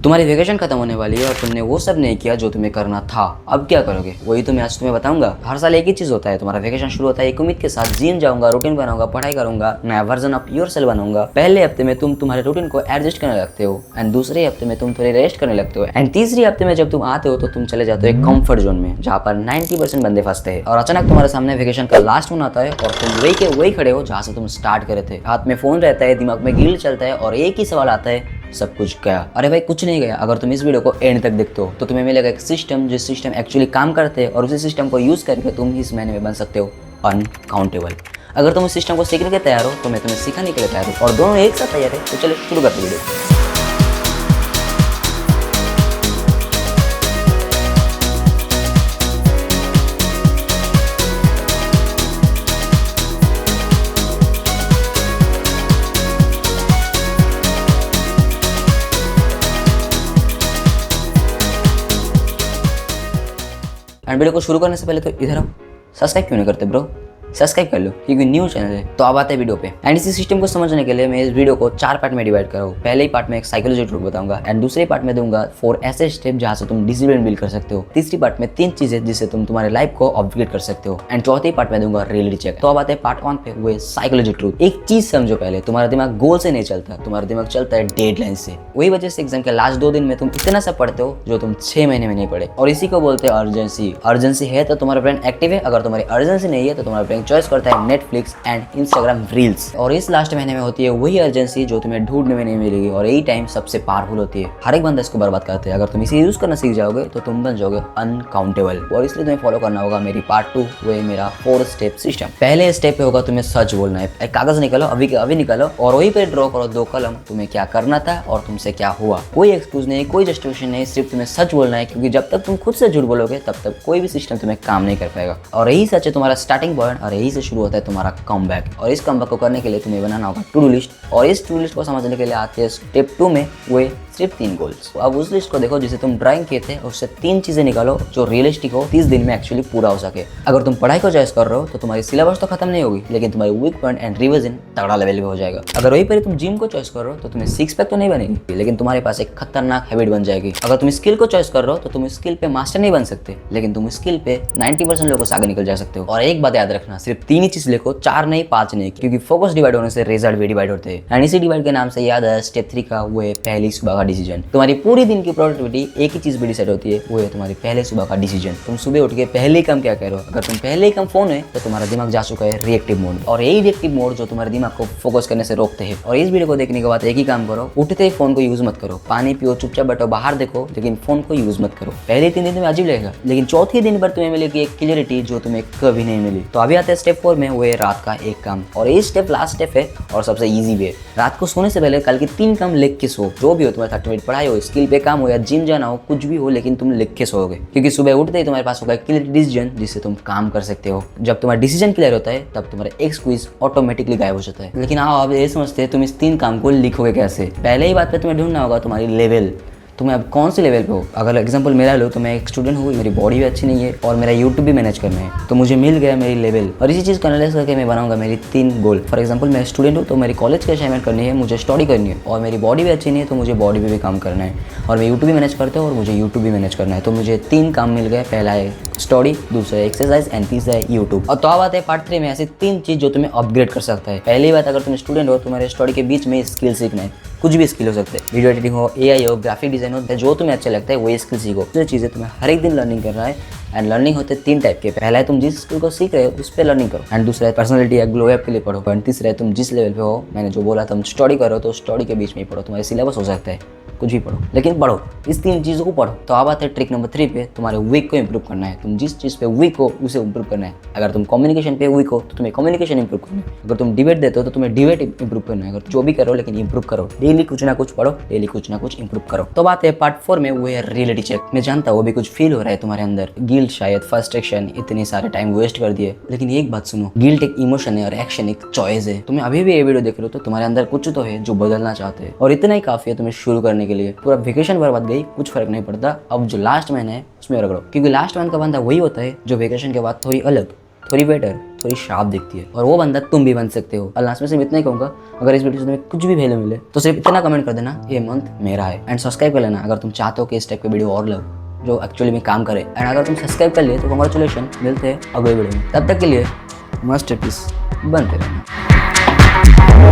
तुम्हारी वेकेशन खत्म होने वाली है और तुमने वो सब नहीं किया जो तुम्हें करना था। अब क्या करोगे वही तो मैं आज तुम्हें बताऊंगा। हर साल एक ही चीज होता है, तुम्हारा वेकेशन शुरू होता है एक उम्मीद के साथ, जिम जाऊंगा, रूटीन बनाऊंगा, पढ़ाई करूंगा, नया वर्जन ऑफ योरसेल्फ बनूंगा। पहले हफ्ते में तुम तुम्हारे रूटीन को एडजस्ट करने लगते हो एंड दूसरे हफ्ते में तुम थोड़ी रेस्ट करने लगते हो एंड तीसरी हफ्ते में जब तुम आते हो तो तुम चले जाते हो एक कंफर्ट जोन में जहाँ पर 90% बंदे फंसते हैं और अचानक तुम्हारे सामने वेकेशन का लास्ट वन आता है और तुम वही के वही खड़े हो जहाँ से तुम स्टार्ट करे थे। हाथ में फोन रहता है, दिमाग में गिल्ट चलता है और एक ही सवाल आता है, सब कुछ गया। अरे भाई कुछ नहीं गया। अगर तुम इस वीडियो को एंड तक देखते हो तो तुम्हें मिलेगा एक सिस्टम, जिस सिस्टम एक्चुअली काम करते हैं और उसी सिस्टम को यूज करके तुम इस महीने में बन सकते हो अनकाउंटेबल। अगर तुम उस सिस्टम को सीखने के तैयार हो तो मैं तुम्हें सिखाने के लिए तैयार हूँ और दोनों एक साथ तैयार है। तो चलो शुरू करते वीडियो। एंड वीडियो को शुरू करने से पहले तो इधर आओ, सब्सक्राइब क्यों नहीं करते ब्रो? सब्सक्राइब कर लो क्योंकि न्यू चैनल है। तो अब आते हैं वीडियो पे। एंड इसी सिस्टम को समझने के लिए मैं इस वीडियो को 4 पार्ट में डिवाइड कर रहा हूँ। पहले ही पार्ट में एक साइकोलॉजी ट्रूथ बताऊंगा एंड दूसरे पार्ट में दूंगा 4 ऐसे स्टेप जहाँ से तुम डिसिप्लिन बिल्ड कर सकते हो। तीसरी पार्ट में 3 चीजें जिससे तुम तुम्हारे लाइफ को अपग्रेड कर सकते हो एंड चौथी पार्ट में दूंगा रियलिटी चेक। तो अब आते हैं पार्ट 1 पे, वो साइकोलॉजी ट्रूथ। एक चीज समझो, पहले तुम्हारा दिमाग गोल से नहीं चलता, तुम्हारा दिमाग चलता है डेडलाइन से। वही वजह से एग्जाम के लास्ट 2 दिन में तुम इतना सब पढ़ते हो जो तुम 6 महीने में नहीं पढ़े और इसी को बोलते हैं अर्जेंसी। अर्जेंसी है तो तुम्हारा ब्रेन एक्टिव है, अगर तुम्हारी अर्जेंसी नहीं है तो तुम्हारा ब्रेन चॉइस करता है नेटफ्लिक्स एंड इंस्टाग्राम रील्स। और इस लास्ट महीने में होती है वही अर्जेंसी जो तुम्हें ढूंढने में नहीं मिलेगी और यही टाइम सबसे पावरफुल होती है। हर एक बंदा इसको बर्बाद करते हैं। अगर तुम इसे यूज करना सीख जाओगे तो तुम बन जाओगे अनकाउंटेबल और इसलिए तुम्हें फॉलो करना होगा मेरी पार्ट 2, वो है मेरा 4 स्टेप सिस्टम। पहले स्टेप पे होगा तुम्हें सच बोलना है। एक कागज निकालो, अभी के अभी निकालो और वही पे ड्रॉ करो 2 कलम, तुम्हें क्या करना था और तुमसे क्या हुआ। कोई एक्सक्यूज नहीं, कोई जस्टिफिकेशन नहीं, सिर्फ तुम्हें सच बोलना है क्योंकि जब तक तुम खुद से झूठ बोलोगे तब तक कोई भी सिस्टम तुम्हें काम नहीं कर पाएगा। और यही सच है तुम्हारा स्टार्टिंग पॉइंट और यही से शुरू होता है तुम्हारा कमबैक। और इस कमबैक को करने के लिए तुम्हें बनाना होगा टू डू लिस्ट और इस टू लिस्ट को समझने के लिए आते हैं स्टेप 2 में, वो सिर्फ 3 गोल्स। अब उस लिस्ट को देखो जिसे तुम ड्राइंग किए थे, उससे 3 चीजें निकालो जो रियलिस्टिक हो, 30 दिन में एक्चुअली पूरा हो सके। अगर तुम पढ़ाई को चॉइस कर रहे हो तो तुम्हारी सिलेबस तो खत्म नहीं होगी लेकिन तुम्हारी वीक पॉइंट एंड रिवीजन तगड़ा लेवल पे हो जाएगा। अगर वही पर तुम जिम को चॉइस कर रहे हो तो तुम्हें 6 पैक तो नहीं बनेगी लेकिन तुम्हारे पास एक खतरनाक हैबिट बन जाएगी। अगर तुम स्किल को चॉइस कर रहे हो तो तुम स्किल पे मास्टर नहीं बन सकते लेकिन तुम स्किल पे 90% लोगों से आगे निकल जा सकते हो। और एक बात याद रखना, सिर्फ 3 ही चीज लिखो, 4 नहीं 5 नहीं, क्योंकि फोकस डिवाइड होने से रिजल्ट भी डिवाइड होते हैं। एंड इसी डिवाइड के नाम से याद है स्टेप 3 का, वो है पहली सुबह का डिसीजन। तुम्हारी पूरी दिन की प्रोडक्टिविटी एक ही चीज पे डिसाइड होती है, वो है तुम्हारी पहले सुबह का डिसीजन। तुम सुबह उठ के पहले काम क्या करो। अगर तुम पहले ही काम फोन है तो तुम्हारा दिमाग जा चुका है रिएक्टिव मोड और यही रिएक्टिव मोड जो तुम्हारे दिमाग को फोकस करने से रोकते हैं। और इस वीडियो को देखने के बाद एक ही काम करो, उठते ही फोन को यूज मत करो, पानी पियो, चुपचाप बैठो, बाहर देखो, लेकिन फोन को यूज मत करो। पहले 3 दिन तुम्हें अजीब लगेगा लेकिन चौथे दिन पर तुम्हें मिलेगी एक क्लियरिटी जो तुम्हें कभी नहीं मिली। तो अभी आते हैं स्टेप 4 में, वो है रात का एक काम। और ये स्टेप लास्ट स्टेप है और सबसे इजी भी है। रात को सोने से पहले कल के 3 काम लिख के सो। जो भी हो, तुम्हारे 30 मिनट पढ़ाई हो, स्किल पे काम हो या जिम जाना हो, कुछ भी हो, लेकिन तुम लिख के सोओगे क्योंकि सुबह उठते ही तुम्हारे पास होगा क्लियर डिसीजन जिससे तुम काम कर सकते हो। जब तुम्हारा डिसीजन क्लियर होता है तब तुम्हारा एक क्विज ऑटोमेटिकली गायब हो जाता है। लेकिन आओ अब ये समझते हैं तुम इस 3 काम को लिखोगे कैसे। पहले ही बात पे तुम्हें ढूंढना होगा तुम्हारी लेवल, तुम्हें अब कौन से लेवल पे हो। अगर एग्जांपल मेरा लो तो मैं एक स्टूडेंट हूँ, मेरी बॉडी भी अच्छी नहीं है और मेरा यूट्यूब भी मैनेज करना है, तो मुझे मिल गया मेरी लेवल और इसी चीज़ को एनालाइज करके मैं बनाऊंगा मेरी 3 गोल। फॉर एग्जांपल मैं स्टूडेंट हूँ तो मेरी कॉलेज की असाइनमेंट करनी है, मुझे स्टडी करनी है और मेरी बॉडी भी अच्छी नहीं है तो मुझे बॉडी पे भी काम करना है और मैं यूट्यूब भी मैनेज करता हूँ और मुझे यूट्यूब भी मैनेज करना है। तो मुझे 3 काम मिल गए, पहला है स्टडी, दूसरा है एक्सरसाइज एंड तीसरा है यूट्यूब। और तो अब आते हैं पार्ट 3 में, ऐसी 3 चीज जो तुम्हें अपग्रेड कर सकता है। पहली बात, अगर तुम स्टूडेंट हो, तुम्हारे स्टडी के बीच में स्किल सीखना है, कुछ भी स्किल हो सकते हैं, वीडियो एडिटिंग हो, एआई हो, ग्राफिक डिजाइन हो, जो तुम्हें अच्छा लगता है वही स्किल सीखो। जो चीज़ें तुम्हें हर एक दिन लर्निंग करना है एंड लर्निंग होते 3 टाइप के। पहला है तुम जिस स्किल को सीख रहे हो उस पर लर्निंग करो एंड दूसरा है पर्सनैलिटी या ग्लो ऐप के लिए पढ़ो एंड तीसरा है तुम जिस लेवल पे हो, मैंने जो बोला तुम स्टडी करो तो स्टडी के बीच में ही पढ़ो। तुम्हारे सिलेबस हो सकता है कुछ भी पढ़ो लेकिन पढ़ो, इस 3 चीज़ों को पढ़ो। तो अब आते हैं ट्रिक नंबर 3 पे, तुम्हारे वीक को इंप्रूव करना है। तुम जिस चीज़ पे वीक हो उसे इंप्रूव करना है। अगर तुम कम्युनिकेशन पे वीक हो तो तुम्हें कम्युनिकेशन इंप्रूव करना है। अगर तुम डिबेट देते हो तो तुम्हें डिबेट इंप्रूव करना है। अगर जो भी करो लेकिन इंप्रूव करो, डेली कुछ ना कुछ पढ़ो, डेली कुछ ना कुछ इंप्रूव करो। तो बात है पार्ट 4 में, वो है रियलिटी चेक। मैं जानता हूँ वो भी कुछ फील हो रहा है तुम्हारे अंदर, गिल्ट शायद, फ्रस्ट्रेशन, इतने सारे टाइम वेस्ट कर दिए। लेकिन एक बात सुनो, गिल्ट एक इमोशन है और एक्शन एक चॉइस है। तुम्हें अभी भी ये वीडियो देख रहे हो तो तुम्हारे अंदर कुछ तो है जो बदलना चाहते हैं और इतना ही काफी है तुम्हें शुरू करने के लिए। पूरा वेकेशन बर्बाद गई, कुछ फर्क नहीं पड़ता। अब जो लास्ट महीना है उसमें रगड़ो क्योंकि लास्ट मंथ का बंदा वही होता है जो वेकेशन के बाद थोड़ी अलग थोड़ी बेटर, थोड़ी शार्प दिखती है, और वो बंदा तुम भी बन सकते हो। और लास्ट में सिर्फ इतना ही कहूँगा, अगर इस वीडियो से तुम्हें कुछ भी वैल्यू मिले तो सिर्फ इतना कमेंट कर देना, ये मंथ मेरा है, एंड सब्सक्राइब कर लेना अगर तुम चाहते हो कि इस टाइप के वीडियो और लो जो एक्चुअली में काम करे। एंड अगर तुम सब्सक्राइब कर लिए तो कॉन्ग्रेचुलेशन, मिलते हैं अगले वीडियो में। तब तक के लिए मस्ट पीस बनते रहना।